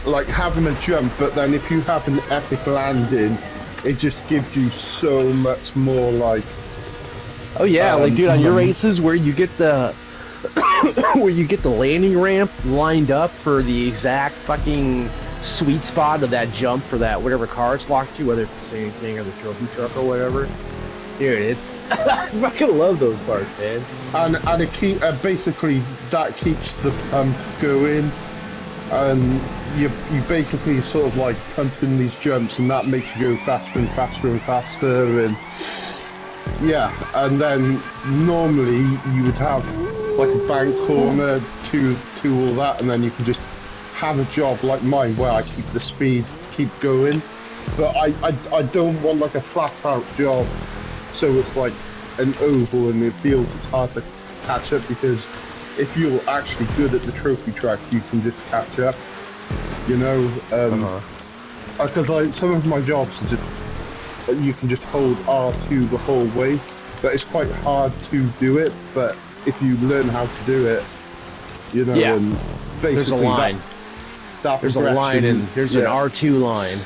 like having a jump, but then if you have an epic landing, it just gives you so much more like. Oh yeah, like dude, on your races where you get the where you get the landing ramp lined up for the exact fucking sweet spot of that jump for that whatever car it's locked to, whether it's the same thing or the trophy truck or whatever. Dude, it's I fucking love those parts, man. And it basically that keeps the pump going, and you basically sort of like pumping these jumps, and that makes you go faster and faster and faster, and yeah. And then normally you would have like a bank corner to all that, and then you can just have a job like mine where I keep the speed keep going, but I don't want like a flat out job. So it's like an oval and it feels it's hard to catch up, because if you're actually good at the trophy track, you can just catch up, you know. Because like some of my jobs are just you can just hold R2 the whole way, but it's quite hard to do it. But if you learn how to do it, you know, and basically there's a line. There's a line, and there's an R2 line.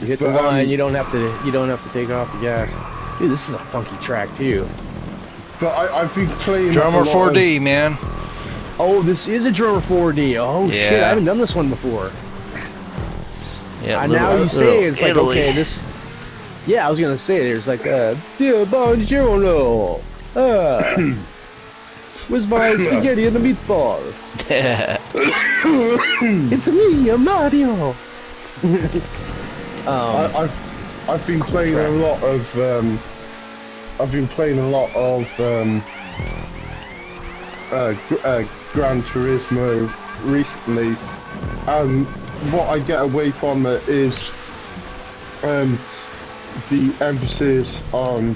You hit the line, you don't have to take off the gas. Dude, this is a funky track too. But I've been playing Drummer 4D, man. Oh, this is a Drummer 4D. Oh shit, I haven't done this one before. Yeah. Now you say it's like okay, this. Yeah, I was gonna say there's like Dio Buongiorno. Where's my spaghetti and the meatball? It's me, Mario. I've been playing a lot of Gran Turismo recently, and what I get away from it is the emphasis on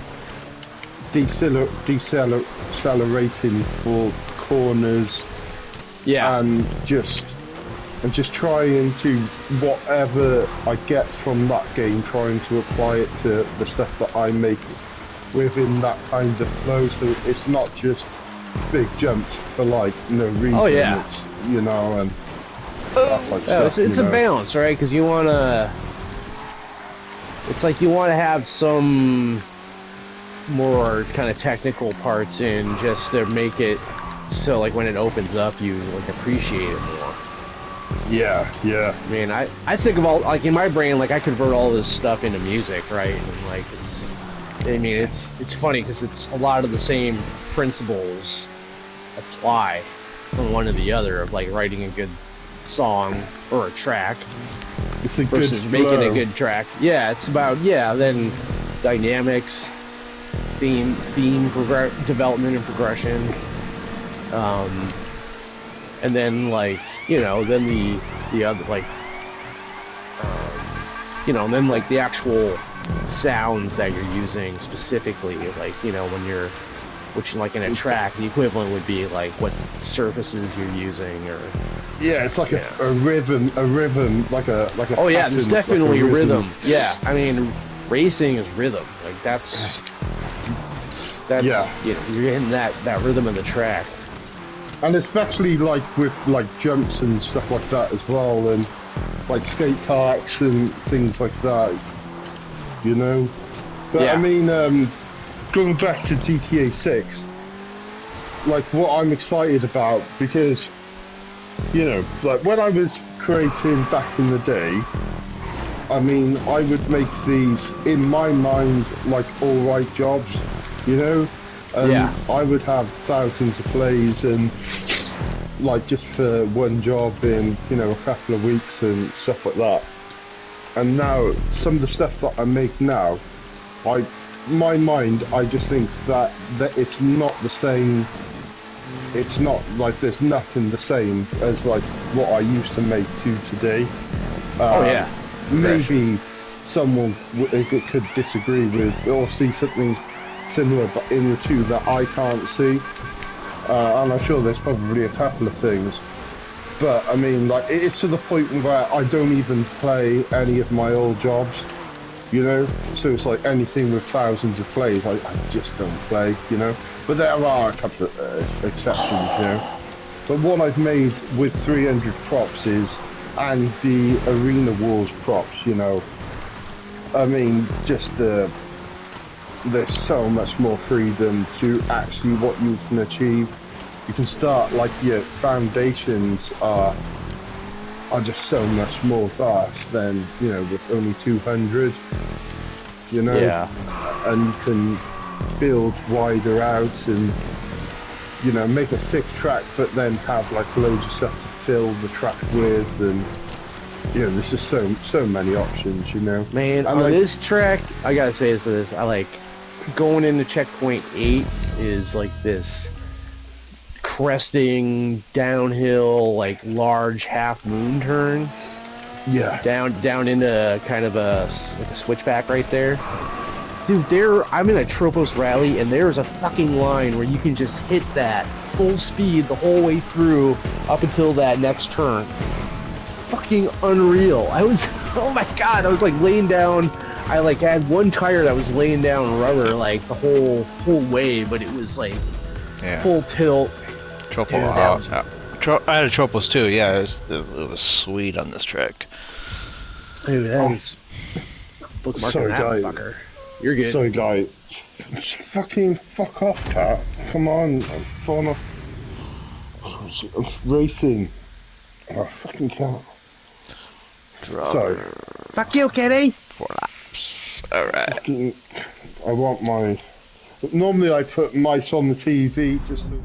decelerating for corners, and just trying to, whatever I get from that game, trying to apply it to the stuff that I make within that kind of flow, so it's not just big jumps for like no reason. Oh yeah. It's, you know, and that's like stuff, it's a balance, right? Because you wanna, it's like you want to have some more kind of technical parts in, just to make it so like when it opens up, you like appreciate it more. Yeah. I mean, I think of all, like in my brain, like I convert all this stuff into music, right? And like it's funny because it's a lot of the same principles apply from one to the other of like writing a good song or a track versus making a good track. Yeah, it's about then dynamics, theme development and progression, and then like then the other like and then like the actual sounds that you're using specifically, like when you're, which like in a track the equivalent would be like what surfaces you're using, or it's like a rhythm like a oh yeah, there's definitely like a rhythm. Yeah, I mean racing is rhythm, like that's you're hitting that rhythm of the track. And especially like with like jumps and stuff like that as well, and like skate parks and things like that, But I mean, going back to GTA 6, like what I'm excited about, because, like when I was creating back in the day, I mean, I would make these, in my mind, like alright jobs, I would have thousands of plays, and like just for one job in a couple of weeks and stuff like that. And now some of the stuff that I make now, my mind, I just think that it's not the same. It's not like there's nothing the same as like what I used to make to today. Maybe someone could disagree with or see something similar but in the two that I can't see, and I'm sure there's probably a couple of things, but I mean, like, it's to the point where I don't even play any of my old jobs, so it's like anything with thousands of plays, I just don't play, but there are a couple of exceptions, but what I've made with 300 props is and the Arena Wars props, you know. I mean, just there's so much more freedom to actually what you can achieve. You can start, like, your foundations are just so much more vast than, you know, with only 200, you know. Yeah. And you can build wider out and, you know, make a 6-track, but then have like loads of stuff to fill the track with, and you know, there's just so many options, you know. Man, And on like, this track, I gotta say this, I like going into checkpoint 8 is like this cresting downhill, like large half moon turn yeah, down into kind of like a switchback right there. Dude, I'm in a Tropos rally, and there's a fucking line where you can just hit that full speed the whole way through up until that next turn. Fucking unreal. I was, oh my god, I was like laying down. I like had one tire that was laying down rubber like the whole way, but it was like full tilt. Tropo, Dude, I had a Tropos too. Yeah, it was sweet on this track. Dude, that was bookmarking sorry, that guy. fucker. You're good. Sorry, guy. Just fucking fuck off, Pat. Come on, I'm falling off. I'm racing. Oh, I fucking can't. Sorry. Fuck you, Kenny. 4 laps. Alright. Fucking, I want my. Normally I put mice on the TV just so.